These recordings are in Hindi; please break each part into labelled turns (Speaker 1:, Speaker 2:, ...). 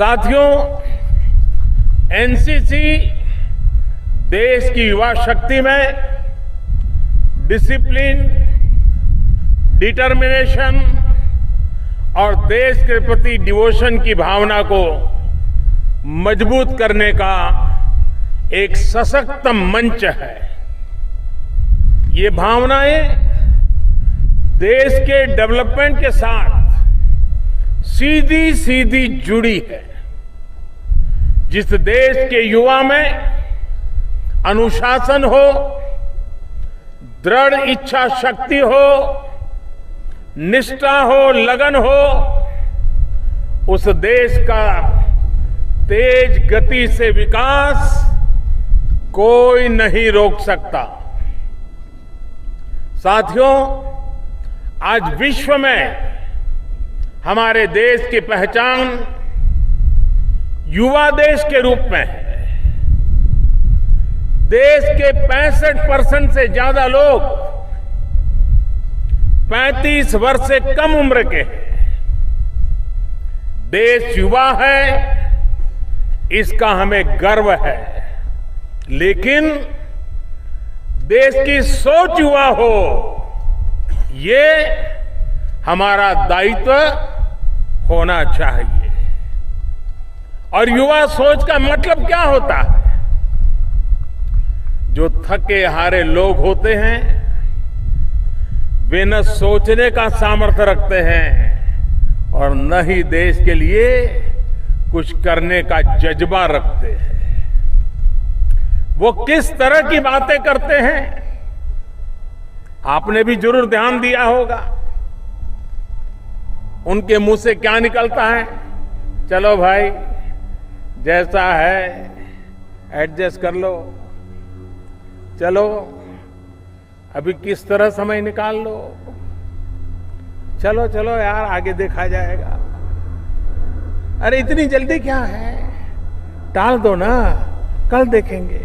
Speaker 1: साथियों, एनसीसी देश की युवा शक्ति में डिसिप्लिन, डिटर्मिनेशन और देश के प्रति डिवोशन की भावना को मजबूत करने का एक सशक्त मंच है। ये भावनाएं देश के डेवलपमेंट के साथ सीधी सीधी जुड़ी है। जिस देश के युवा में अनुशासन हो, दृढ़ इच्छा शक्ति हो, निष्ठा हो, लगन हो, उस देश का तेज गति से विकास कोई नहीं रोक सकता। साथियों, आज विश्व में हमारे देश की पहचान युवा देश के रूप में है। देश के 65% से ज्यादा लोग 35 वर्ष से कम उम्र के हैं। देश युवा है, इसका हमें गर्व है, लेकिन देश की सोच युवा हो, ये हमारा दायित्व होना चाहिए। और युवा सोच का मतलब क्या होता है? जो थके हारे लोग होते हैं, वे न सोचने का सामर्थ्य रखते हैं और न ही देश के लिए कुछ करने का जज्बा रखते हैं। वो किस तरह की बातें करते हैं, आपने भी जरूर ध्यान दिया होगा। उनके मुंह से क्या निकलता है? चलो भाई, जैसा है एडजस्ट कर लो, चलो अभी किस तरह समय निकाल लो, चलो चलो यार आगे देखा जाएगा। अरे इतनी जल्दी क्या है, टाल दो ना, कल देखेंगे।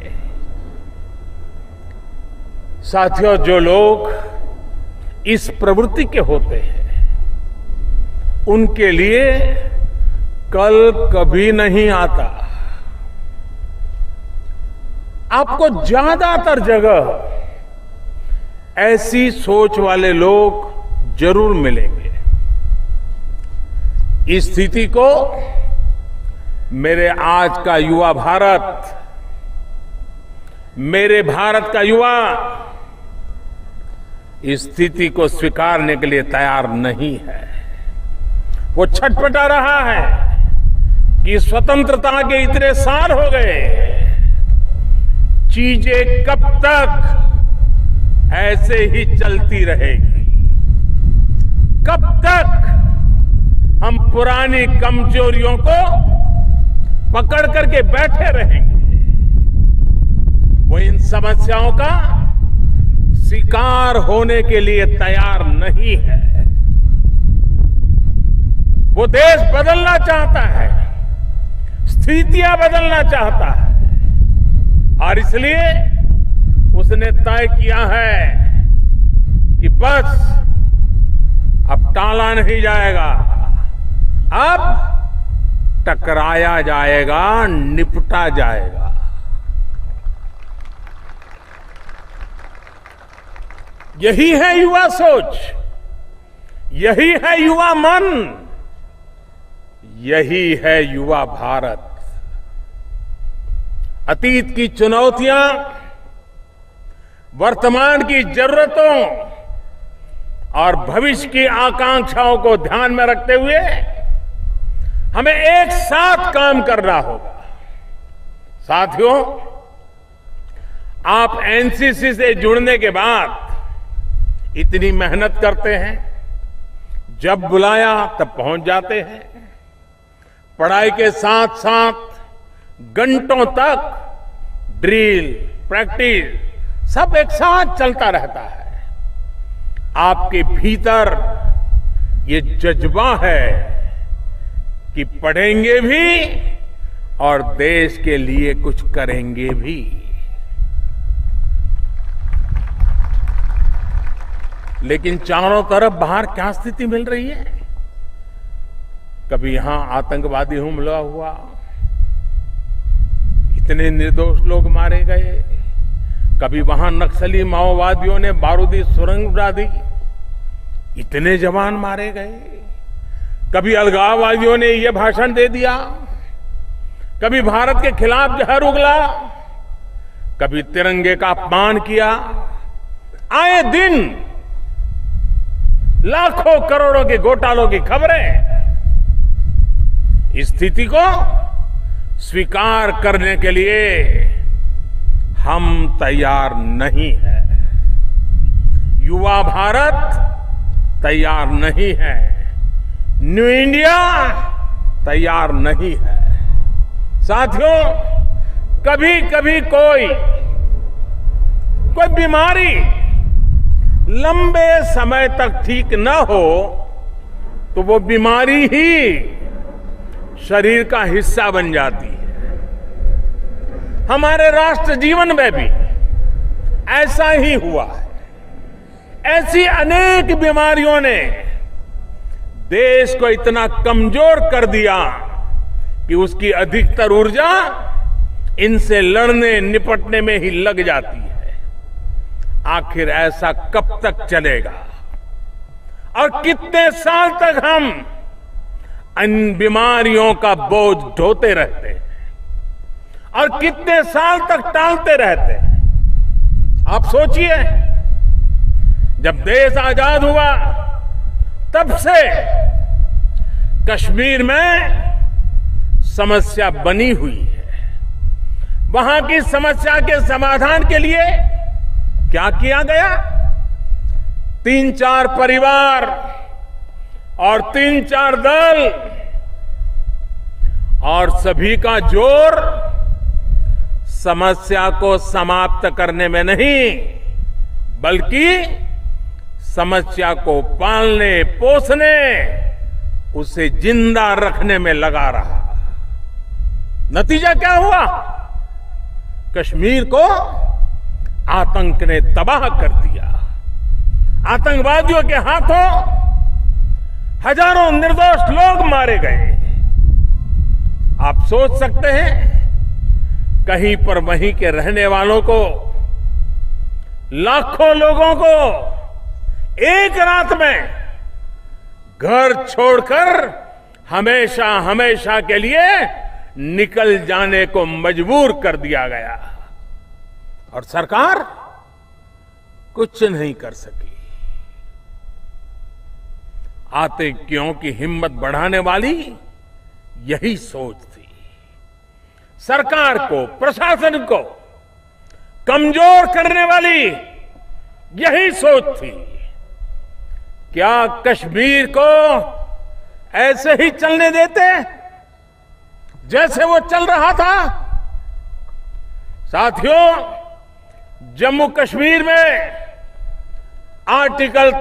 Speaker 1: साथियों, जो लोग इस प्रवृत्ति के होते हैं, उनके लिए कल कभी नहीं आता। आपको ज्यादातर जगह ऐसी सोच वाले लोग जरूर मिलेंगे। इस स्थिति को मेरे आज का युवा भारत, मेरे भारत का युवा इस स्थिति को स्वीकारने के लिए तैयार नहीं है। वो छटपटा रहा है कि स्वतंत्रता के इतने साल हो गए, चीजें कब तक ऐसे ही चलती रहेगी? कब तक हम पुरानी कमजोरियों को पकड़ करके बैठे रहेंगे? वो इन समस्याओं का शिकार होने के लिए तैयार नहीं है। वो देश बदलना चाहता है, स्थितियां बदलना चाहता है, और इसलिए उसने तय किया है कि बस अब टाला नहीं जाएगा, अब टकराया जाएगा, निपटा जाएगा। यही है युवा सोच, यही है युवा मन, यही है युवा भारत। अतीत की चुनौतियां वर्तमान की जरूरतों और भविष्य की आकांक्षाओं को ध्यान में रखते हुए हमें एक साथ काम करना होगा। साथियों, आप एनसीसी से जुड़ने के बाद इतनी मेहनत करते हैं, जब बुलाया तब पहुंच जाते हैं। पढ़ाई के साथ साथ घंटों तक ड्रिल, प्रैक्टिस सब एक साथ चलता रहता है। आपके भीतर ये जज्बा है कि पढ़ेंगे भी और देश के लिए कुछ करेंगे भी। लेकिन चारों तरफ बाहर क्या स्थिति मिल रही है? कभी यहां आतंकवादी हमला हुआ, इतने निर्दोष लोग मारे गए। कभी वहां नक्सली माओवादियों ने बारूदी सुरंग उड़ा दी, इतने जवान मारे गए। कभी अलगाववादियों ने यह भाषण दे दिया, कभी भारत के खिलाफ जहर उगला, कभी तिरंगे का अपमान किया। आए दिन लाखों करोड़ों के घोटालों की खबरें। इस स्थिति को स्वीकार करने के लिए हम तैयार नहीं है। युवा भारत तैयार नहीं है, न्यू इंडिया तैयार नहीं है। साथियों, कभी कभी कोई बीमारी लंबे समय तक ठीक न हो तो वो बीमारी ही शरीर का हिस्सा बन जाती है। हमारे राष्ट्र जीवन में भी ऐसा ही हुआ है। ऐसी अनेक बीमारियों ने देश को इतना कमजोर कर दिया कि उसकी अधिकतर ऊर्जा इनसे लड़ने निपटने में ही लग जाती है। आखिर ऐसा कब तक चलेगा और कितने साल तक हम इन बीमारियों का बोझ ढोते रहते हैं और कितने साल तक टालते रहते हैं? आप सोचिए, जब देश आजाद हुआ तब से कश्मीर में समस्या बनी हुई है। वहां की समस्या के समाधान के लिए क्या किया गया? 3-4 परिवार और 3-4 दल और सभी का जोर समस्या को समाप्त करने में नहीं, बल्कि समस्या को पालने पोसने, उसे जिंदा रखने में लगा रहा। नतीजा क्या हुआ? कश्मीर को आतंक ने तबाह कर दिया। आतंकवादियों के हाथों हजारों निर्दोष लोग मारे गए। आप सोच सकते हैं, कहीं पर वहीं के रहने वालों को, लाखों लोगों को एक रात में घर छोड़कर हमेशा हमेशा के लिए निकल जाने को मजबूर कर दिया गया और सरकार कुछ नहीं कर सकी। आतंकियों की हिम्मत बढ़ाने वाली यही सोच थी। सरकार को, प्रशासन को कमजोर करने वाली यही सोच थी। क्या कश्मीर को ऐसे ही चलने देते जैसे वो चल रहा था? साथियों, जम्मू कश्मीर में आर्टिकल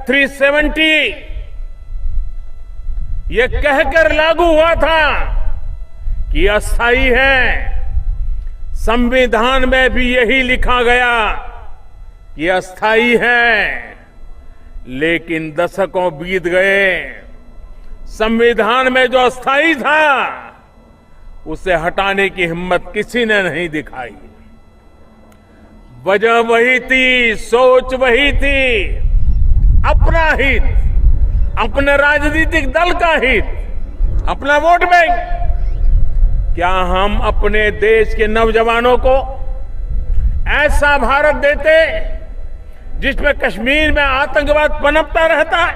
Speaker 1: 370 ये कहकर लागू हुआ था कि अस्थायी है। संविधान में भी यही लिखा गया कि अस्थायी है, लेकिन दशकों बीत गए। संविधान में जो अस्थायी था उसे हटाने की हिम्मत किसी ने नहीं दिखाई। वजह वही थी, सोच वही थी, अपना हित, अपने राजनीतिक दल का हित, अपना वोट बैंक। क्या हम अपने देश के नौजवानों को ऐसा भारत देते जिसमें कश्मीर में आतंकवाद पनपता रहता है,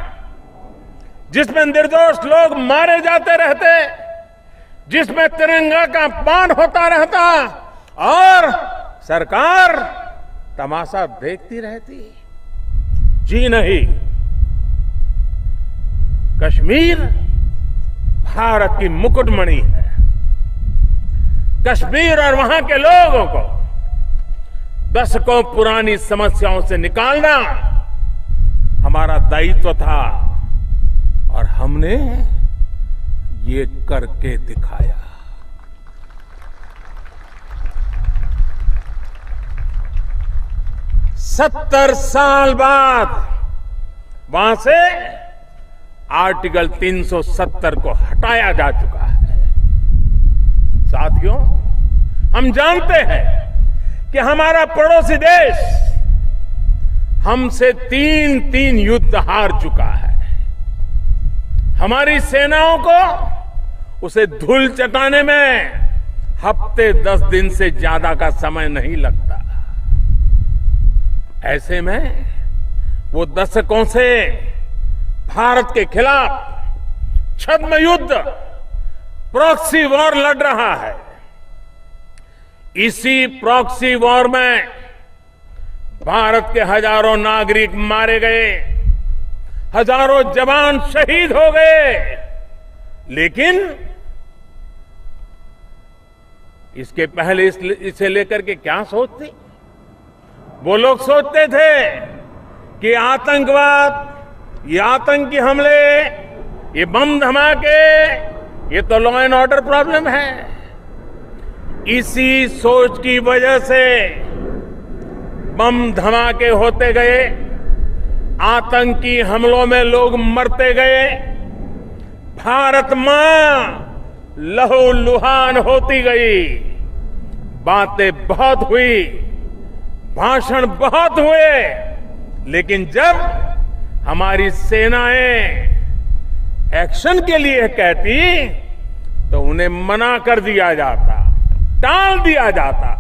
Speaker 1: जिसमें निर्दोष लोग मारे जाते रहते, जिसमें तिरंगा का अपमान होता रहता और सरकार तमाशा देखती रहती? जी नहीं। कश्मीर भारत की मुकुटमणि है। कश्मीर और वहां के लोगों को दशकों पुरानी समस्याओं से निकालना हमारा दायित्व था और हमने ये करके दिखाया। 70 साल बाद वहां से आर्टिकल 370 को हटाया जा चुका है। साथियों, हम जानते हैं कि हमारा पड़ोसी देश हमसे 3 युद्ध हार चुका है। हमारी सेनाओं को उसे धूल चटाने में हफ्ते 10 दिन से ज्यादा का समय नहीं लगता। ऐसे में वो दशकों से भारत के खिलाफ छद्म युद्ध, प्रॉक्सी वॉर लड़ रहा है। इसी प्रॉक्सी वॉर में भारत के हजारों नागरिक मारे गए, हजारों जवान शहीद हो गए, लेकिन इसके पहले इसे लेकर के क्या सोचते? वो लोग सोचते थे कि आतंकवाद, ये आतंकी हमले, ये बम धमाके, ये तो लॉ एंड ऑर्डर प्रॉब्लम है। इसी सोच की वजह से बम धमाके होते गए, आतंकी हमलों में लोग मरते गए, भारत मां लहूलुहान होती गई। बातें बहुत हुई, भाषण बहुत हुए, लेकिन जब हमारी सेनाएं एक्शन के लिए कहती तो उन्हें मना कर दिया जाता, टाल दिया जाता।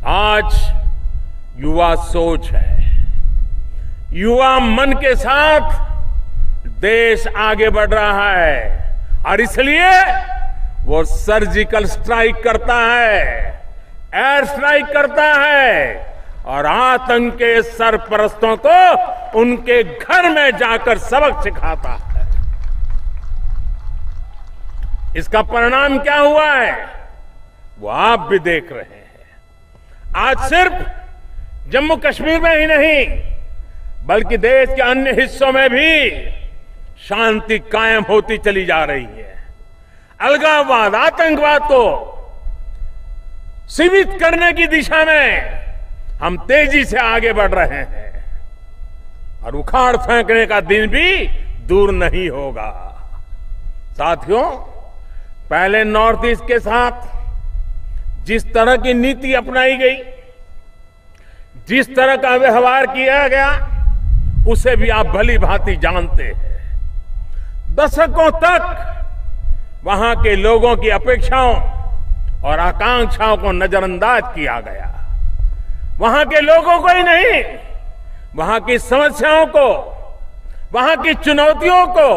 Speaker 1: आज युवा सोच है, युवा मन के साथ देश आगे बढ़ रहा है और इसलिए वो सर्जिकल स्ट्राइक करता है, एयर स्ट्राइक करता है और आतंक के सरपरस्तों को उनके घर में जाकर सबक सिखाता है। इसका परिणाम क्या हुआ है वो आप भी देख रहे हैं। आज सिर्फ जम्मू कश्मीर में ही नहीं बल्कि देश के अन्य हिस्सों में भी शांति कायम होती चली जा रही है। अलगाववाद, आतंकवाद को सीमित करने की दिशा में हम तेजी से आगे बढ़ रहे हैं और उखाड़ फेंकने का दिन भी दूर नहीं होगा। साथियों, पहले नॉर्थ ईस्ट के साथ जिस तरह की नीति अपनाई गई, जिस तरह का व्यवहार किया गया, उसे भी आप भली भांति जानते हैं। दशकों तक वहां के लोगों की अपेक्षाओं और आकांक्षाओं को नजरअंदाज किया गया। वहां के लोगों को ही नहीं, वहां की समस्याओं को, वहां की चुनौतियों को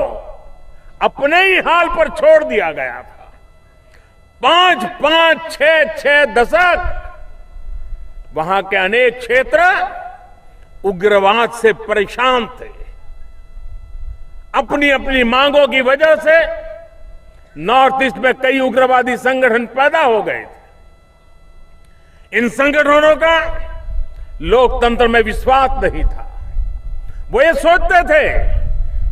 Speaker 1: अपने ही हाल पर छोड़ दिया गया था। 5-5, 6-6 दशक वहां के अनेक क्षेत्र उग्रवाद से परेशान थे। अपनी अपनी मांगों की वजह से नॉर्थ ईस्ट में कई उग्रवादी संगठन पैदा हो गए थे। इन संगठनों का लोकतंत्र में विश्वास नहीं था। वो ये सोचते थे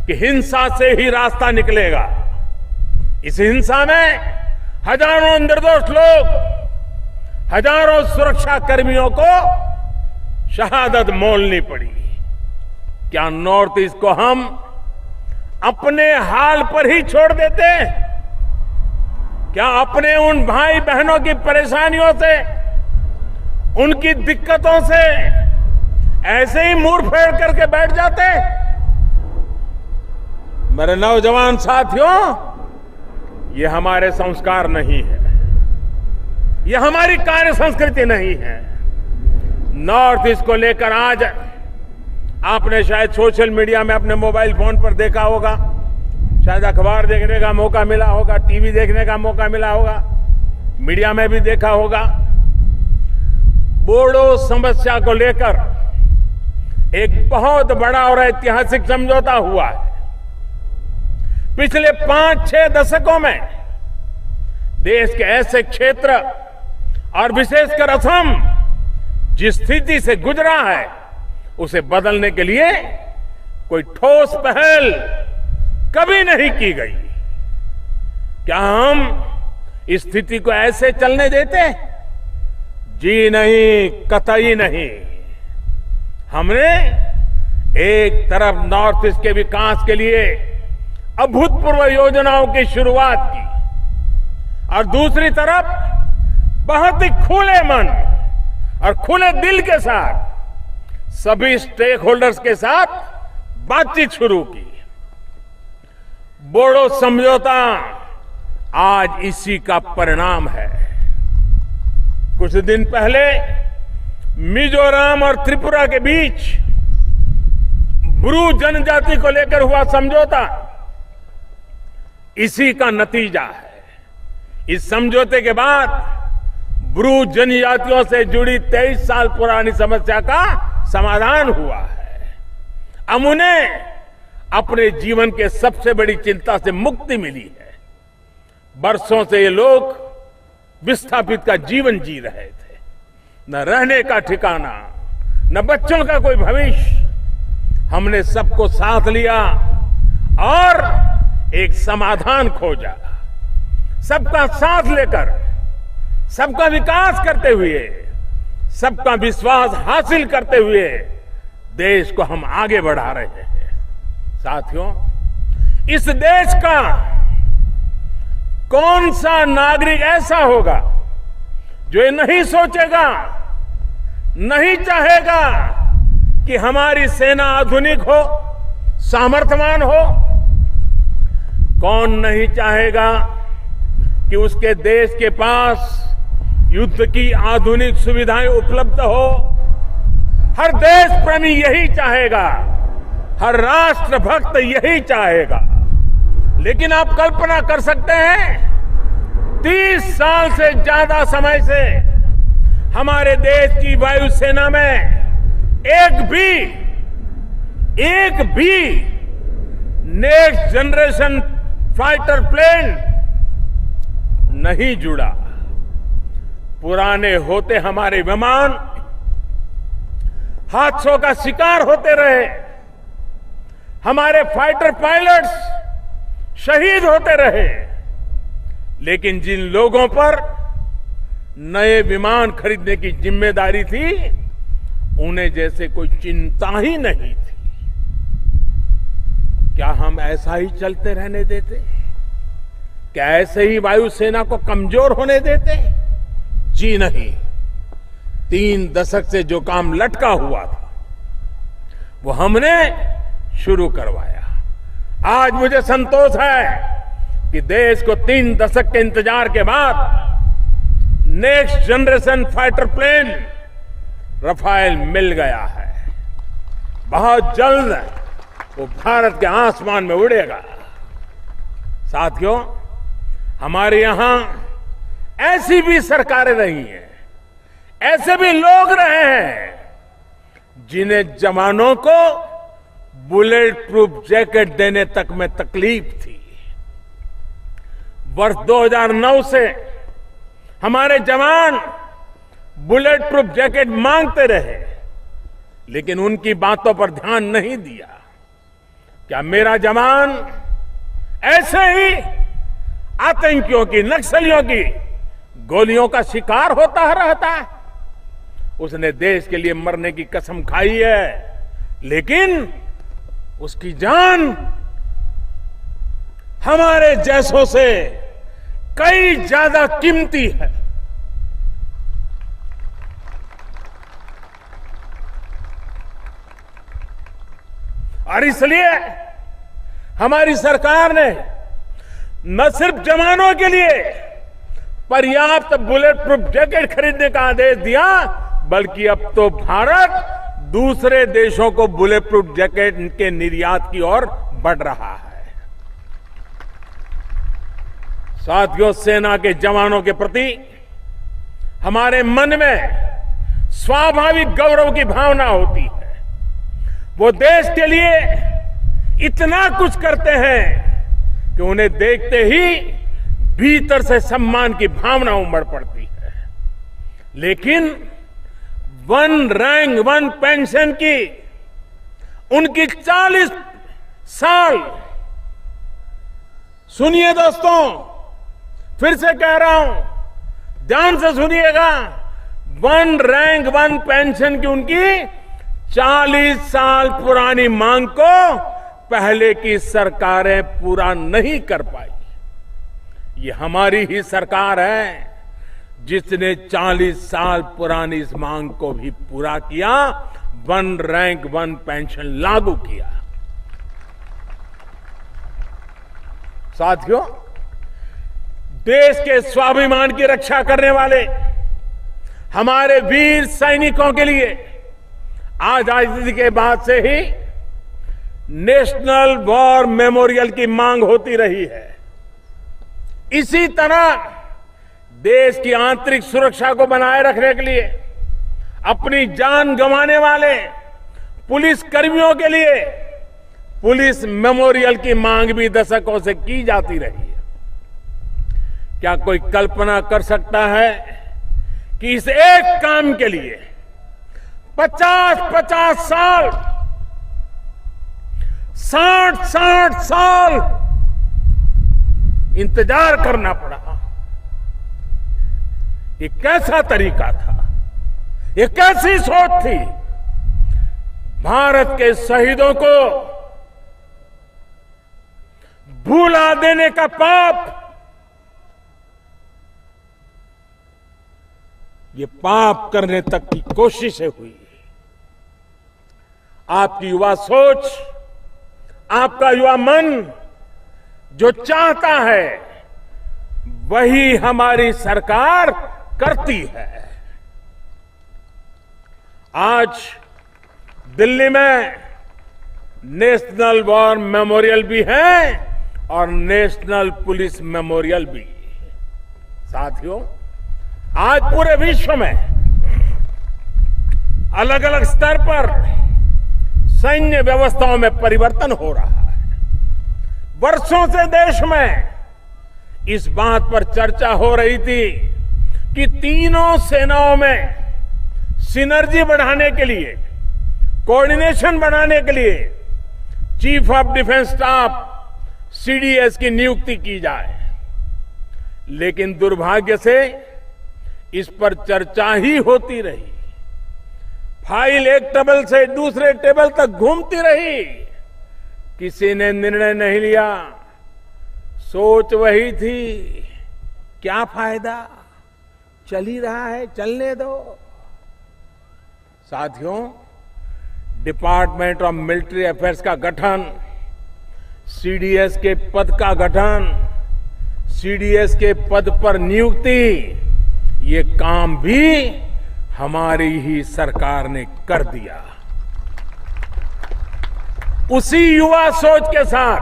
Speaker 1: कि हिंसा से ही रास्ता निकलेगा। इस हिंसा में हजारों निर्दोष लोग, हजारों सुरक्षा कर्मियों को शहादत मोलनी पड़ी। क्या नॉर्थ ईस्ट को हम अपने हाल पर ही छोड़ देते? क्या अपने उन भाई बहनों की परेशानियों से, उनकी दिक्कतों से ऐसे ही मुंह फेर करके बैठ जाते? मेरे नौजवान साथियों, ये हमारे संस्कार नहीं है, ये हमारी कार्य संस्कृति नहीं है। नॉर्थ ईस्ट को लेकर आज आपने शायद सोशल मीडिया में अपने मोबाइल फोन पर देखा होगा, शायद अखबार देखने का मौका मिला होगा, टीवी देखने का मौका मिला होगा, मीडिया में भी देखा होगा। बोडो समस्या को लेकर एक बहुत बड़ा और ऐतिहासिक समझौता हुआ है। पिछले 5-6 दशकों में देश के ऐसे क्षेत्र और विशेषकर असम जिस स्थिति से गुजरा है, उसे बदलने के लिए कोई ठोस पहल कभी नहीं की गई। क्या हम इस स्थिति को ऐसे चलने देते? जी नहीं, कतई नहीं। हमने एक तरफ नॉर्थ ईस्ट के विकास के लिए अभूतपूर्व योजनाओं की शुरुआत की और दूसरी तरफ बहुत ही खुले मन और खुले दिल के साथ सभी स्टेक होल्डर्स के साथ बातचीत शुरू की। बोडो समझौता आज इसी का परिणाम है। कुछ दिन पहले मिजोरम और त्रिपुरा के बीच ब्रू जनजाति को लेकर हुआ समझौता इसी का नतीजा है। इस समझौते के बाद ब्रू जनजातियों से जुड़ी 23 साल पुरानी समस्या का समाधान हुआ है। अब उन्हें अपने जीवन के सबसे बड़ी चिंता से मुक्ति मिली है। बरसों से ये लोग विस्थापित का जीवन जी रहे थे, न रहने का ठिकाना, न बच्चों का कोई भविष्य। हमने सबको साथ लिया और एक समाधान खोजा। सबका साथ लेकर, सबका विकास करते हुए, सबका विश्वास हासिल करते हुए देश को हम आगे बढ़ा रहे हैं। साथियों, इस देश का कौन सा नागरिक ऐसा होगा जो ये नहीं सोचेगा, नहीं चाहेगा कि हमारी सेना आधुनिक हो, सामर्थ्यवान हो? कौन नहीं चाहेगा कि उसके देश के पास युद्ध की आधुनिक सुविधाएं उपलब्ध हो? हर देश प्रेमी यही चाहेगा, हर राष्ट्र भक्त यही चाहेगा। लेकिन आप कल्पना कर सकते हैं, 30 साल से ज्यादा समय से हमारे देश की वायुसेना में एक भी नेक्स्ट जनरेशन फाइटर प्लेन नहीं जुड़ा। पुराने होते हमारे विमान हादसों का शिकार होते रहे, हमारे फाइटर पायलट्स शहीद होते रहे। लेकिन जिन लोगों पर नए विमान खरीदने की जिम्मेदारी थी, उन्हें जैसे कोई चिंता ही नहीं थी। क्या हम ऐसा ही चलते रहने देते? क्या ऐसे ही वायुसेना को कमजोर होने देते? जी नहीं। 3 दशक से जो काम लटका हुआ था, वो हमने शुरू करवाया। आज मुझे संतोष है कि देश को 3 दशक के इंतजार के बाद next generation fighter plane Rafale मिल गया है। बहुत जल्द वो भारत के आसमान में उड़ेगा। साथियों, हमारे यहां ऐसी भी सरकारें रही हैं, ऐसे भी लोग रहे हैं जिन्हें जवानों को बुलेट प्रूफ जैकेट देने तक में तकलीफ थी। वर्ष 2009 से हमारे जवान बुलेट प्रूफ जैकेट मांगते रहे, लेकिन उनकी बातों पर ध्यान नहीं दिया। क्या मेरा जवान ऐसे ही आतंकियों की, नक्सलियों की गोलियों का शिकार होता रहता है? उसने देश के लिए मरने की कसम खाई है, लेकिन उसकी जान हमारे जैसों से कई ज्यादा कीमती है। और इसलिए हमारी सरकार ने न सिर्फ जवानों के लिए पर्याप्त बुलेट प्रूफ जैकेट खरीदने का आदेश दिया, बल्कि अब तो भारत दूसरे देशों को बुलेट प्रूफ जैकेट के निर्यात की ओर बढ़ रहा है। साथियों, सेना के जवानों के प्रति हमारे मन में स्वाभाविक गौरव की भावना होती है। वो देश के लिए इतना कुछ करते हैं कि उन्हें देखते ही भीतर से सम्मान की भावना उमड़ पड़ती है। लेकिन 1 रैंक 1 पेंशन की उनकी 40 साल, सुनिए दोस्तों, फिर से कह रहा हूं, ध्यान से सुनिएगा, 1 रैंक 1 पेंशन की उनकी 40 साल पुरानी मांग को पहले की सरकारें पूरा नहीं कर पाई। ये हमारी ही सरकार है जिसने 40 साल पुरानी इस मांग को भी पूरा किया, 1 रैंक 1 पेंशन लागू किया। साथियों, देश के स्वाभिमान की रक्षा करने वाले हमारे वीर सैनिकों के लिए आजादी के बाद से ही नेशनल वॉर मेमोरियल की मांग होती रही है। इसी तरह देश की आंतरिक सुरक्षा को बनाए रखने के लिए अपनी जान गंवाने वाले पुलिस कर्मियों के लिए पुलिस मेमोरियल की मांग भी दशकों से की जाती रही है। क्या कोई कल्पना कर सकता है कि इस एक काम के लिए 50-50 साल, 60-60 साल इंतजार करना पड़ा? ये कैसा तरीका था? ये कैसी सोच थी? भारत के शहीदों को भुला देने का पाप, ये पाप करने तक की कोशिशें हुई। आपकी युवा सोच, आपका युवा मन जो चाहता है वही हमारी सरकार करती है। आज दिल्ली में नेशनल वॉर मेमोरियल भी है और नेशनल पुलिस मेमोरियल भी। साथियों, आज पूरे विश्व में अलग अलग स्तर पर सैन्य व्यवस्थाओं में परिवर्तन हो रहा है। वर्षों से देश में इस बात पर चर्चा हो रही थी कि तीनों सेनाओं में सिनर्जी बढ़ाने के लिए, कोऑर्डिनेशन बढ़ाने के लिए chief of defence staff CDS की नियुक्ति की जाए। लेकिन दुर्भाग्य से इस पर चर्चा ही होती रही। फाइल एक टेबल से दूसरे टेबल तक घूमती रही, किसी ने निर्णय नहीं लिया। सोच वही थी, क्या फायदा, चल ही रहा है, चलने दो। साथियों, डिपार्टमेंट ऑफ मिलिट्री अफेयर्स का गठन, सीडीएस के पद का गठन, सीडीएस के पद पर नियुक्ति, ये काम भी हमारी ही सरकार ने कर दिया। उसी युवा सोच के साथ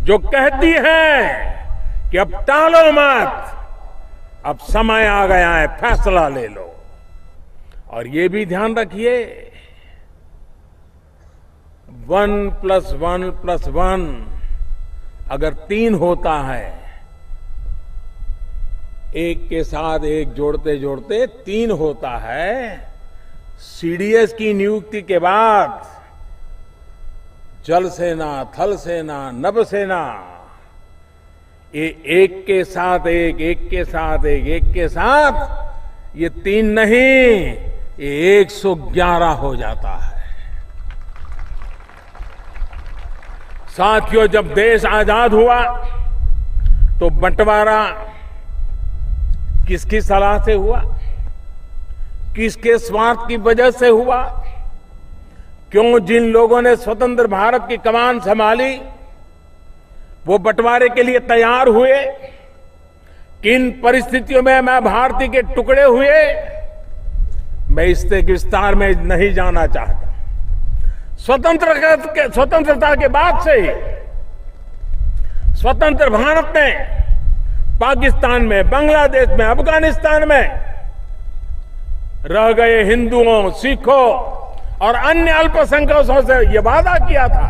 Speaker 1: जो कहती है कि अब टालो मत, अब समय आ गया है, फैसला ले लो। और ये भी ध्यान रखिए, 1+1+1 अगर 3 होता है, एक के साथ एक जोड़ते जोड़ते 3 होता है। सीडीएस की नियुक्ति के बाद जल सेना, थल सेना, नभ सेना, ये एक के साथ एक, एक के साथ एक, एक के साथ ये 3 नहीं, ये 111 हो जाता है। साथियों, जब देश आजाद हुआ तो बंटवारा किसकी सलाह से हुआ, किसके स्वार्थ की वजह से हुआ? क्यों जिन लोगों ने स्वतंत्र भारत की कमान संभाली वो बंटवारे के लिए तैयार हुए? किन परिस्थितियों में मैं भारती के टुकड़े हुए? मैं इससे विस्तार में नहीं जाना चाहता। स्वतंत्रता के बाद से ही स्वतंत्र भारत ने पाकिस्तान में, बांग्लादेश में, अफगानिस्तान में रह गए हिंदुओं, सिखों और अन्य अल्पसंख्यकों से यह वादा किया था,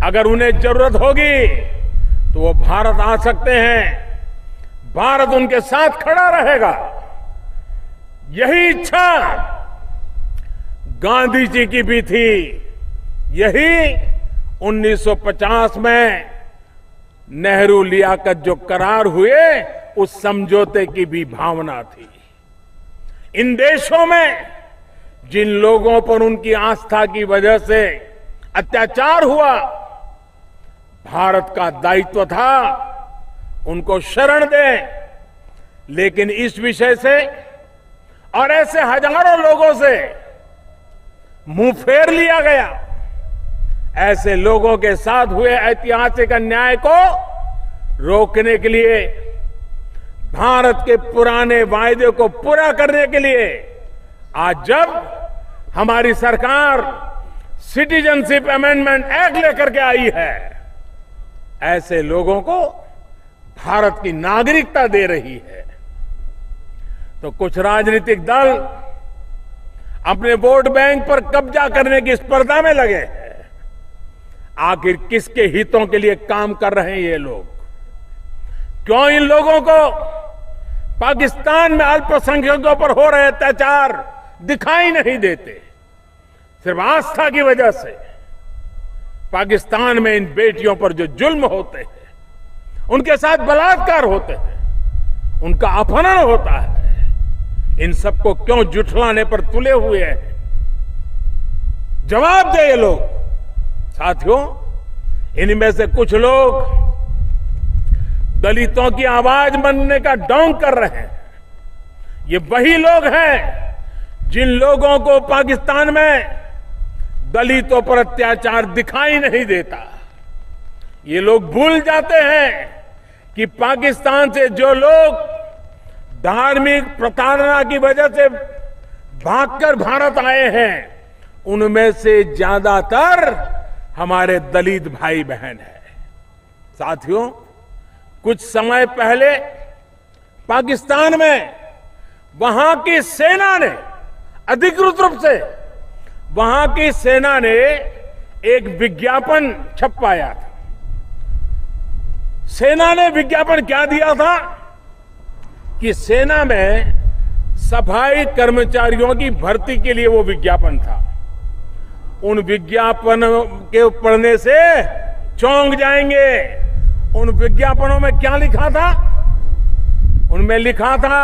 Speaker 1: अगर उन्हें जरूरत होगी तो वो भारत आ सकते हैं, भारत उनके साथ खड़ा रहेगा। यही इच्छा गांधी जी की भी थी। यही 1950 में नेहरू लियाकत जो करार हुए, उस समझौते की भी भावना थी। इन देशों में जिन लोगों पर उनकी आस्था की वजह से अत्याचार हुआ, भारत का दायित्व था उनको शरण दें। लेकिन इस विषय से और ऐसे हजारों लोगों से मुंह फेर लिया गया। ऐसे लोगों के साथ हुए ऐतिहासिक अन्याय को रोकने के लिए, भारत के पुराने वायदे को पूरा करने के लिए आज जब हमारी सरकार सिटीजनशिप अमेंडमेंट एक्ट लेकर के आई है, ऐसे लोगों को भारत की नागरिकता दे रही है, तो कुछ राजनीतिक दल अपने वोट बैंक पर कब्जा करने की स्पर्धा में लगे हैं। आखिर किसके हितों के लिए काम कर रहे हैं ये लोग? क्यों इन लोगों को पाकिस्तान में अल्पसंख्यकों पर हो रहे अत्याचार दिखाई नहीं देते? सिर्फ आस्था की वजह से पाकिस्तान में इन बेटियों पर जो जुल्म होते हैं, उनके साथ बलात्कार होते हैं, उनका अपहरण होता है, इन सबको क्यों जुठलाने पर तुले हुए हैं? जवाब दे ये लोग। साथियों, इनमें से कुछ लोग दलितों की आवाज बनने का ढोंग कर रहे हैं। ये वही लोग हैं जिन लोगों को पाकिस्तान में दलितों पर अत्याचार दिखाई नहीं देता। ये लोग भूल जाते हैं कि पाकिस्तान से जो लोग धार्मिक प्रताड़ना की वजह से भागकर भारत आए हैं, उनमें से ज्यादातर हमारे दलित भाई बहन हैं। साथियों, कुछ समय पहले पाकिस्तान में वहां की सेना ने, अधिकृत रूप से वहां की सेना ने एक विज्ञापन छपवाया था। सेना ने विज्ञापन क्या दिया था कि सेना में सफाई कर्मचारियों की भर्ती के लिए वो विज्ञापन था। उन विज्ञापन के पढ़ने से चौंक जाएंगे। उन विज्ञापनों में क्या लिखा था? उनमें लिखा था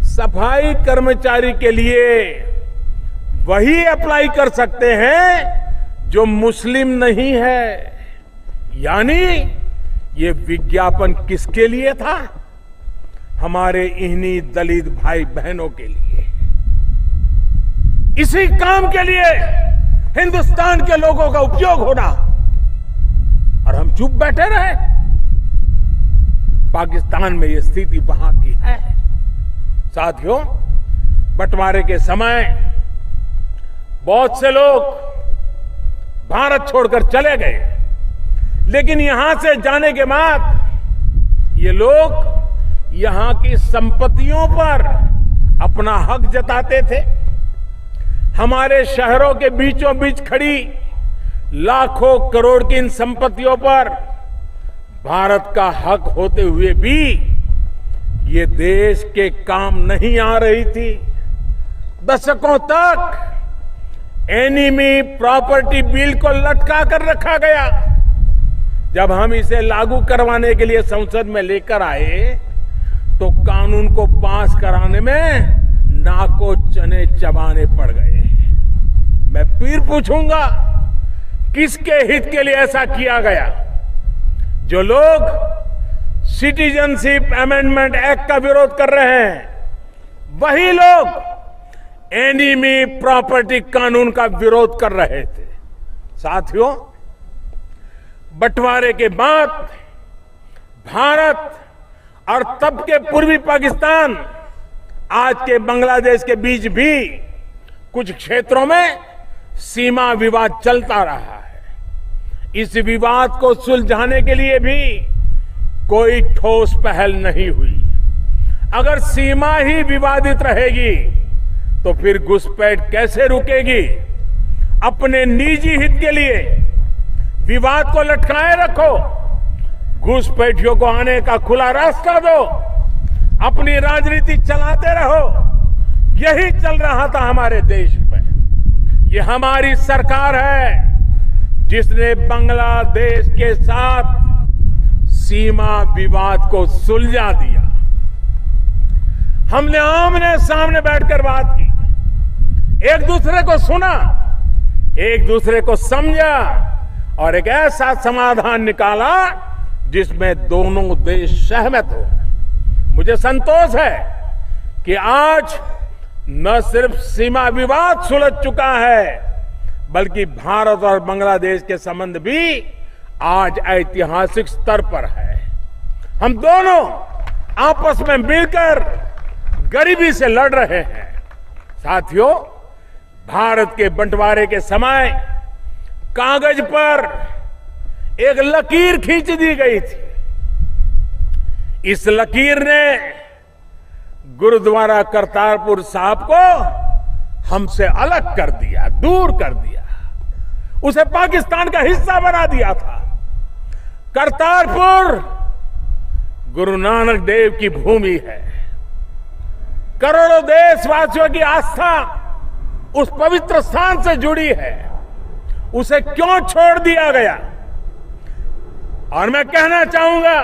Speaker 1: सफाई कर्मचारी के लिए वही अप्लाई कर सकते हैं जो मुस्लिम नहीं है। यानी ये विज्ञापन किसके लिए था? हमारे इन्हीं दलित भाई बहनों के लिए। इसी काम के लिए हिंदुस्तान के लोगों का उपयोग होना, और हम चुप बैठे रहे। पाकिस्तान में ये स्थिति वहां की है। साथियों, बंटवारे के समय बहुत से लोग भारत छोड़कर चले गए, लेकिन यहां से जाने के बाद ये लोग यहां की संपत्तियों पर अपना हक जताते थे। हमारे शहरों के बीचों बीच खड़ी लाखों करोड़ की इन संपत्तियों पर भारत का हक होते हुए भी ये देश के काम नहीं आ रही थी। दशकों तक एनिमी प्रॉपर्टी बिल को लटका कर रखा गया। जब हम इसे लागू करवाने के लिए संसद में लेकर आए तो कानून को पास कराने में नाको चने चबाने पड़ गए। मैं फिर पूछूंगा, किसके हित के लिए ऐसा किया गया? जो लोग सिटीजनशिप अमेंडमेंट एक्ट का विरोध कर रहे हैं, वही लोग एनिमी प्रॉपर्टी कानून का विरोध कर रहे थे। साथियों, बंटवारे के बाद भारत और तब के पूर्वी पाकिस्तान, आज के बांग्लादेश के बीच भी कुछ क्षेत्रों में सीमा विवाद चलता रहा है। इस विवाद को सुलझाने के लिए भी कोई ठोस पहल नहीं हुई। अगर सीमा ही विवादित रहेगी तो फिर घुसपैठ कैसे रुकेगी? अपने निजी हित के लिए विवाद को लटकाए रखो, घुसपैठियों को आने का खुला रास्ता दो, अपनी राजनीति चलाते रहो। यही चल रहा था हमारे देश में। ये हमारी सरकार है जिसने बांग्लादेश के साथ सीमा विवाद को सुलझा दिया। हमने आमने सामने बैठकर बात की। एक दूसरे को सुना, एक दूसरे को समझा और एक ऐसा समाधान निकाला जिसमें दोनों देश सहमत हो। मुझे संतोष है कि आज न सिर्फ सीमा विवाद सुलझ चुका है, बल्कि भारत और बांग्लादेश के संबंध भी आज ऐतिहासिक स्तर पर है। हम दोनों आपस में मिलकर गरीबी से लड़ रहे हैं। साथियों, भारत के बंटवारे के समय कागज पर एक लकीर खींच दी गई थी। इस लकीर ने गुरुद्वारा करतारपुर साहब को हमसे अलग कर दिया, दूर कर दिया, उसे पाकिस्तान का हिस्सा बना दिया था। करतारपुर गुरु नानक देव की भूमि है। करोड़ों देशवासियों की आस्था उस पवित्र स्थान से जुड़ी है। उसे क्यों छोड़ दिया गया? और मैं कहना चाहूंगा,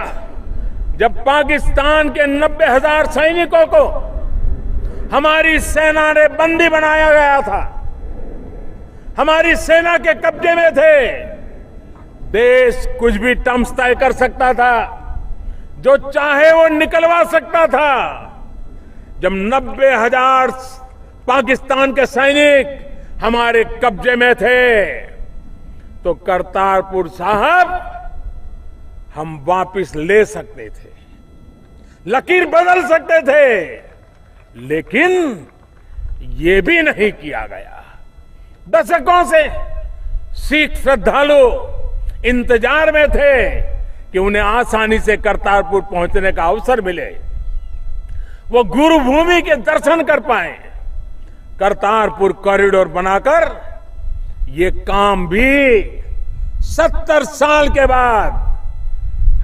Speaker 1: जब पाकिस्तान के 90,000 सैनिकों को हमारी सेना ने बंदी बनाया गया था, हमारी सेना के कब्जे में थे, देश कुछ भी टर्म्स तय कर सकता था, जो चाहे वो निकलवा सकता था। जब 90,000 पाकिस्तान के सैनिक हमारे कब्जे में थे, तो करतारपुर साहब हम वापस ले सकते थे, लकीर बदल सकते थे, लेकिन ये भी नहीं किया गया। दशकों से सिख श्रद्धालु इंतजार में थे कि उन्हें आसानी से करतारपुर पहुंचने का अवसर मिले, वो गुरु भूमि के दर्शन कर पाए। करतारपुर कॉरिडोर बनाकर ये काम भी 70 साल के बाद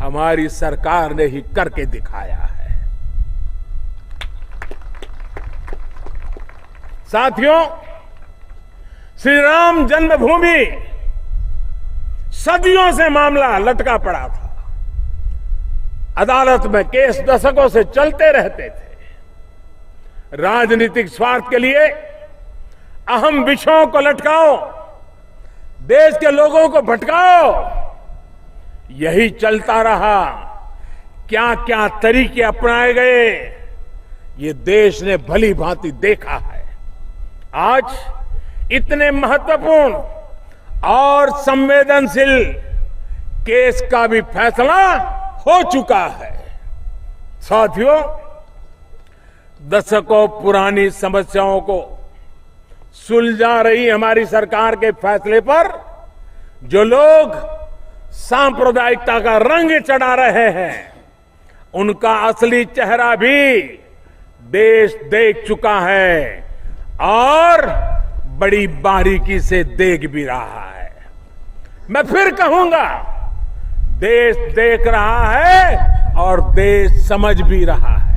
Speaker 1: हमारी सरकार ने ही करके दिखाया है। साथियों, श्री राम जन्मभूमि सदियों से मामला लटका पड़ा था। अदालत में केस दशकों से चलते रहते थे। राजनीतिक स्वार्थ के लिए अहम विषयों को लटकाओ, देश के लोगों को भटकाओ, यही चलता रहा। क्या क्या तरीके अपनाए गए, ये देश ने भली भांति देखा है। आज इतने महत्वपूर्ण और संवेदनशील केस का भी फैसला हो चुका है। साथियों, दशकों पुरानी समस्याओं को सुलझा रही हमारी सरकार के फैसले पर जो लोग सांप्रदायिकता का रंग चढ़ा रहे हैं, उनका असली चेहरा भी देश देख चुका है और बड़ी बारीकी से देख भी रहा है। मैं फिर कहूंगा, देश देख रहा है और देश समझ भी रहा है।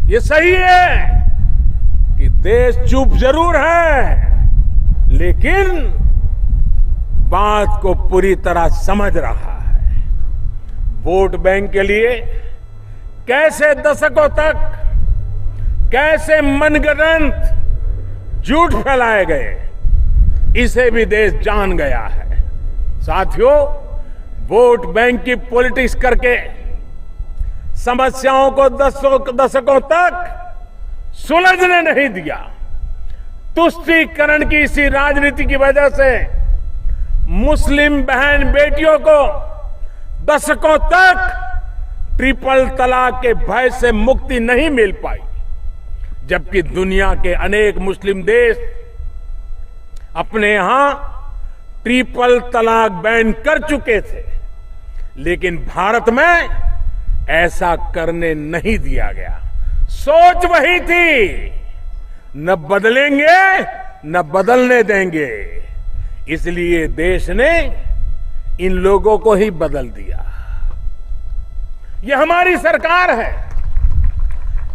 Speaker 1: ये सही है कि देश चुप जरूर है, लेकिन बात को पूरी तरह समझ रहा है। वोट बैंक के लिए कैसे दशकों तक कैसे मनगढ़ंत झूठ फैलाए गए, इसे भी देश जान गया है। साथियों, वोट बैंक की पॉलिटिक्स करके समस्याओं को दशकों तक सुलझने नहीं दिया। तुष्टीकरण की इसी राजनीति की वजह से मुस्लिम बहन बेटियों को दशकों तक ट्रिपल तलाक के भय से मुक्ति नहीं मिल पाई, जबकि दुनिया के अनेक मुस्लिम देश अपने यहां ट्रिपल तलाक बैन कर चुके थे, लेकिन भारत में ऐसा करने नहीं दिया गया। सोच वही थी, न बदलेंगे न बदलने देंगे, इसलिए देश ने इन लोगों को ही बदल दिया। ये हमारी सरकार है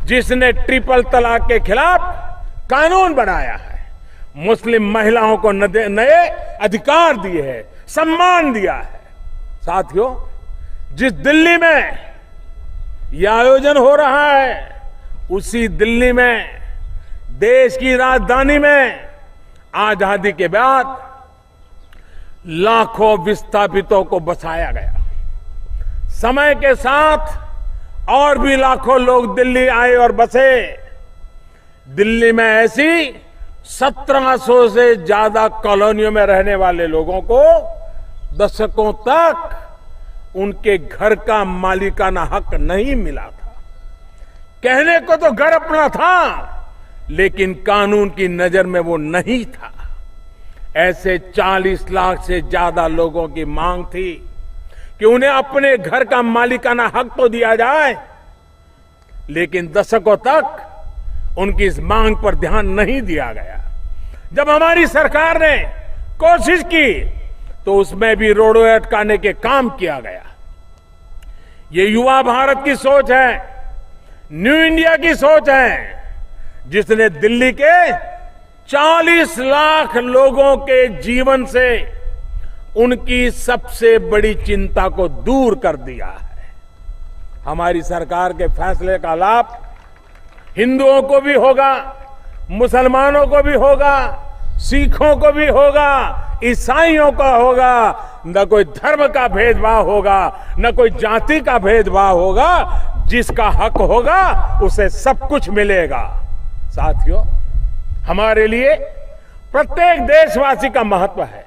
Speaker 1: जिसने ट्रिपल तलाक के खिलाफ कानून बनाया है, मुस्लिम महिलाओं को नए अधिकार दिए हैं, सम्मान दिया है। साथियों, जिस दिल्ली में यह आयोजन हो रहा है, उसी दिल्ली में देश की राजधानी में आजादी के बाद लाखों विस्थापितों को बसाया गया। समय के साथ और भी लाखों लोग दिल्ली आए और बसे। दिल्ली में ऐसी 1700 से ज्यादा कॉलोनियों में रहने वाले लोगों को दशकों तक उनके घर का मालिकाना हक नहीं मिला था। कहने को तो घर अपना था, लेकिन कानून की नजर में वो नहीं था। ऐसे 40 लाख से ज्यादा लोगों की मांग थी कि उन्हें अपने घर का मालिकाना हक तो दिया जाए, लेकिन दशकों तक उनकी इस मांग पर ध्यान नहीं दिया गया। जब हमारी सरकार ने कोशिश की तो उसमें भी रोड़े अटकाने के काम किया गया। ये युवा भारत की सोच है, न्यू इंडिया की सोच है, जिसने दिल्ली के 40 लाख लोगों के जीवन से उनकी सबसे बड़ी चिंता को दूर कर दिया है। हमारी सरकार के फैसले का लाभ हिंदुओं को भी होगा, मुसलमानों को भी होगा, सिखों को भी होगा, ईसाइयों का होगा। न कोई धर्म का भेदभाव होगा, न कोई जाति का भेदभाव होगा। जिसका हक होगा उसे सब कुछ मिलेगा। साथियों, हमारे लिए प्रत्येक देशवासी का महत्व है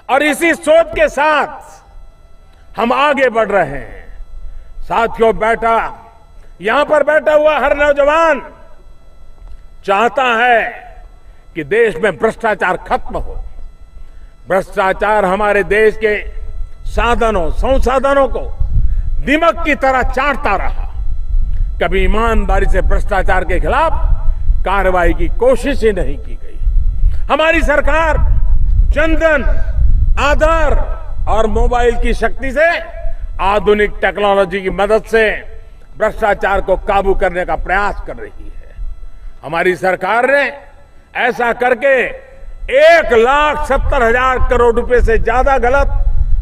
Speaker 1: और इसी सोच के साथ हम आगे बढ़ रहे हैं। साथियों, यहां पर बैठा हुआ हर नौजवान चाहता है कि देश में भ्रष्टाचार खत्म हो। भ्रष्टाचार हमारे देश के संसाधनों को दीमक की तरह चाटता रहा। कभी ईमानदारी से भ्रष्टाचार के खिलाफ कार्रवाई की कोशिश ही नहीं की गई। हमारी सरकार जनधन, आधार और मोबाइल की शक्ति से आधुनिक टेक्नोलॉजी की मदद से भ्रष्टाचार को काबू करने का प्रयास कर रही है। हमारी सरकार ने ऐसा करके 1,70,000 करोड़ रुपए से ज्यादा गलत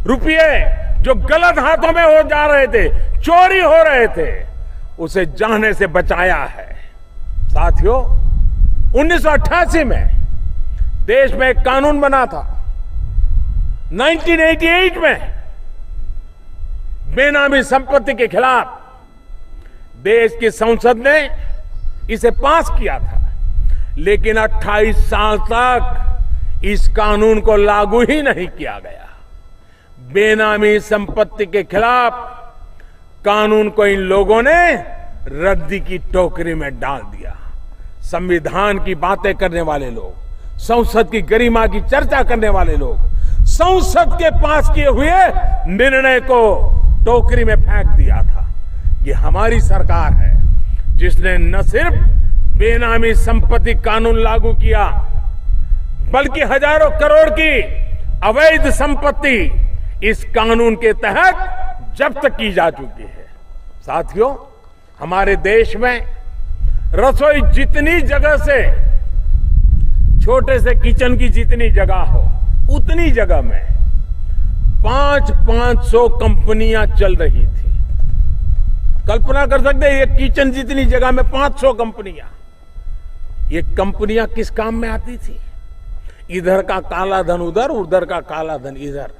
Speaker 1: रुपये जो गलत हाथों में हो जा रहे थे, चोरी हो रहे थे, उसे जाने से बचाया है। साथियों, 1988 में देश में एक कानून बना था। 1988 में बेनामी संपत्ति के खिलाफ देश की संसद ने इसे पास किया था, लेकिन 28 साल तक इस कानून को लागू ही नहीं किया गया। बेनामी संपत्ति के खिलाफ कानून को इन लोगों ने रद्दी की टोकरी में डाल दिया। संविधान की बातें करने वाले लोग, संसद की गरिमा की चर्चा करने वाले लोग, संसद के पास किए हुए निर्णय को टोकरी में फेंक दिया था। ये हमारी सरकार है जिसने न सिर्फ बेनामी संपत्ति कानून लागू किया, बल्कि हजारों करोड़ की अवैध संपत्ति इस कानून के तहत जब्त की जा चुकी है। साथियों, हमारे देश में रसोई जितनी जगह से, छोटे से किचन की जितनी जगह हो, उतनी जगह में 500 कंपनियां चल रही थी। कल्पना कर सकते हैं, ये किचन जितनी जगह में 500 कंपनियां। ये कंपनियां किस काम में आती थी? इधर का काला धन उधर, उधर का काला धन इधर,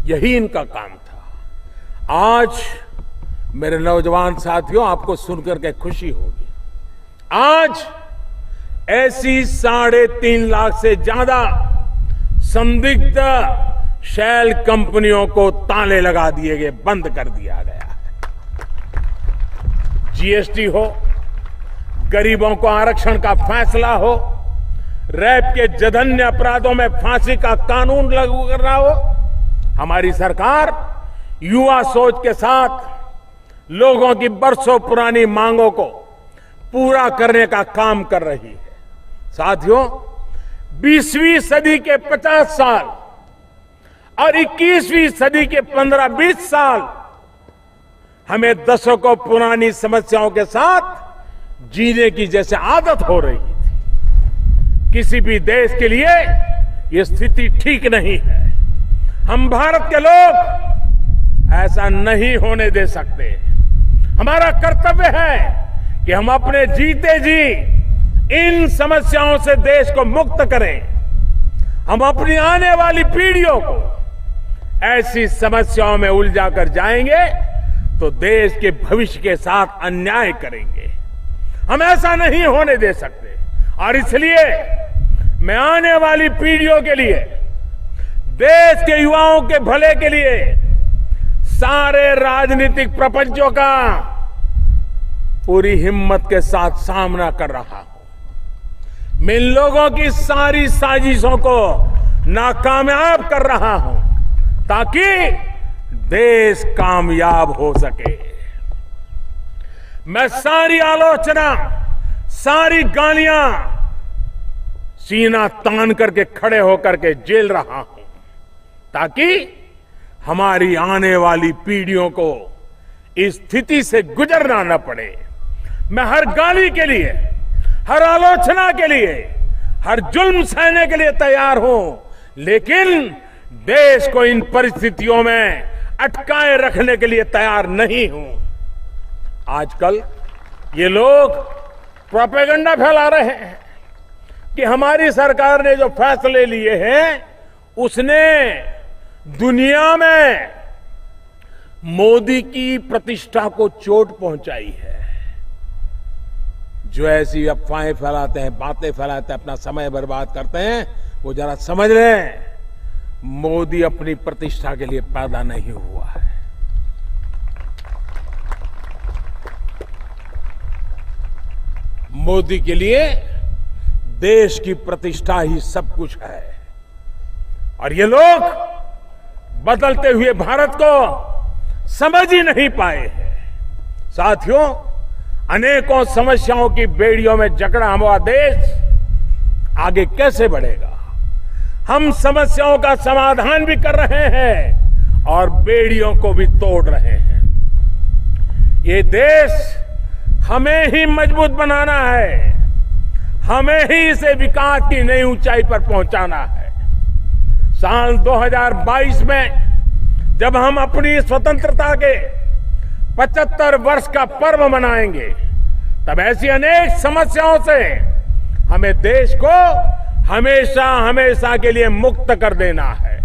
Speaker 1: यही इनका काम था। आज मेरे नौजवान साथियों, आपको सुनकर के खुशी होगी, आज ऐसी 3.5 लाख से ज्यादा संदिग्ध शैल कंपनियों को ताले लगा दिए गए, बंद कर दिया गया है। जीएसटी हो, गरीबों को आरक्षण का फैसला हो, रेप के जघन्य अपराधों में फांसी का कानून लागू करना हो, हमारी सरकार युवा सोच के साथ लोगों की बरसों पुरानी मांगों को पूरा करने का काम कर रही है। साथियों, 20वीं सदी के 50 साल और 21वीं सदी के 15-20 साल हमें दशकों पुरानी समस्याओं के साथ जीने की जैसे आदत हो रही थी। किसी भी देश के लिए यह स्थिति ठीक नहीं है। हम भारत के लोग ऐसा नहीं होने दे सकते। हमारा कर्तव्य है कि हम अपने जीते जी इन समस्याओं से देश को मुक्त करें, हम अपनी आने वाली पीढ़ियों को ऐसी समस्याओं में उलझा कर जाएंगे तो देश के भविष्य के साथ अन्याय करेंगे। हम ऐसा नहीं होने दे सकते और इसलिए मैं आने वाली पीढ़ियों के लिए, देश के युवाओं के भले के लिए सारे राजनीतिक प्रपंचों का पूरी हिम्मत के साथ सामना कर रहा हूं। मैं इन लोगों की सारी साजिशों को नाकामयाब कर रहा हूं ताकि देश कामयाब हो सके। मैं सारी आलोचना, सारी गालियां सीना तान करके खड़े होकर के झेल रहा हूं ताकि हमारी आने वाली पीढ़ियों को इस स्थिति से गुजरना न पड़े। मैं हर गाली के लिए, हर आलोचना के लिए, हर जुल्म सहने के लिए तैयार हूं, लेकिन देश को इन परिस्थितियों में अटकाए रखने के लिए तैयार नहीं हूं। आजकल ये लोग प्रोपेगेंडा फैला रहे हैं कि हमारी सरकार ने जो फैसले लिए हैं उसने दुनिया में मोदी की प्रतिष्ठा को चोट पहुंचाई है। जो ऐसी अफवाहें फैलाते हैं, बातें फैलाते हैं, अपना समय बर्बाद करते हैं, वो जरा समझ लें मोदी अपनी प्रतिष्ठा के लिए पैदा नहीं हुआ है। मोदी के लिए देश की प्रतिष्ठा ही सब कुछ है और ये लोग बदलते हुए भारत को समझ ही नहीं पाए हैं। साथियों, अनेकों समस्याओं की बेड़ियों में जकड़ा हुआ देश आगे कैसे बढ़ेगा? हम समस्याओं का समाधान भी कर रहे हैं और बेड़ियों को भी तोड़ रहे हैं। ये देश हमें ही मजबूत बनाना है, हमें ही इसे विकास की नई ऊंचाई पर पहुंचाना है। साल 2022 में जब हम अपनी स्वतंत्रता के 75 वर्ष का पर्व मनाएंगे, तब ऐसी अनेक समस्याओं से हमें देश को हमेशा हमेशा के लिए मुक्त कर देना है।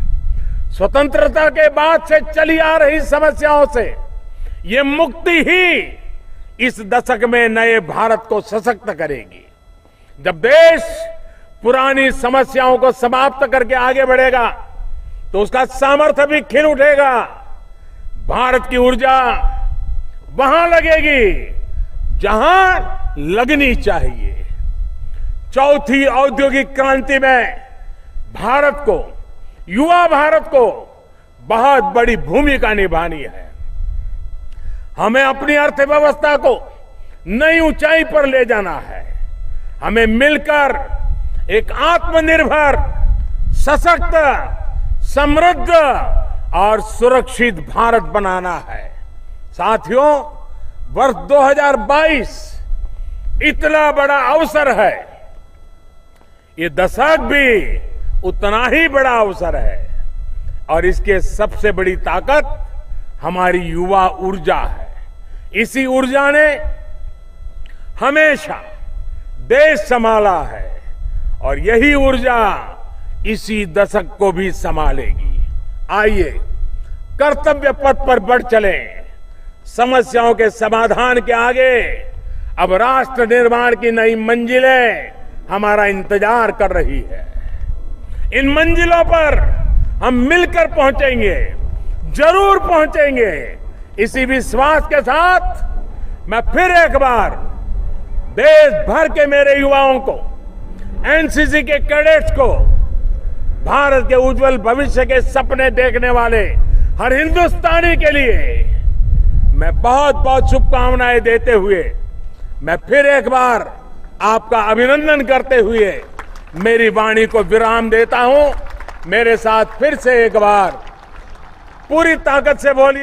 Speaker 1: स्वतंत्रता के बाद से चली आ रही समस्याओं से ये मुक्ति ही इस दशक में नए भारत को सशक्त करेगी। जब देश पुरानी समस्याओं को समाप्त करके आगे बढ़ेगा तो उसका सामर्थ्य भी खिल उठेगा। भारत की ऊर्जा वहां लगेगी जहां लगनी चाहिए। चौथी औद्योगिक क्रांति में भारत को, युवा भारत को बहुत बड़ी भूमिका निभानी है। हमें अपनी अर्थव्यवस्था को नई ऊंचाई पर ले जाना है। हमें मिलकर एक आत्मनिर्भर, सशक्त, समृद्ध और सुरक्षित भारत बनाना है। साथियों, वर्ष 2022 इतना बड़ा अवसर है, ये दशक भी उतना ही बड़ा अवसर है और इसके सबसे बड़ी ताकत हमारी युवा ऊर्जा है। इसी ऊर्जा ने हमेशा देश संभाला है और यही ऊर्जा इसी दशक को भी संभालेगी। आइए कर्तव्य पथ पर बढ़ चलें। समस्याओं के समाधान के आगे अब राष्ट्र निर्माण की नई मंजिलें हमारा इंतजार कर रही है। इन मंजिलों पर हम मिलकर पहुंचेंगे, जरूर पहुंचेंगे। इसी विश्वास के साथ मैं फिर एक बार देश भर के मेरे युवाओं को, एनसीसी के कैडेट्स को, भारत के उज्जवल भविष्य के सपने देखने वाले हर हिंदुस्तानी के लिए मैं बहुत बहुत शुभकामनाएं देते हुए मैं फिर एक बार आपका अभिनंदन करते हुए मेरी वाणी को विराम देता हूं। मेरे साथ फिर से एक बार पूरी ताकत से बोलिए।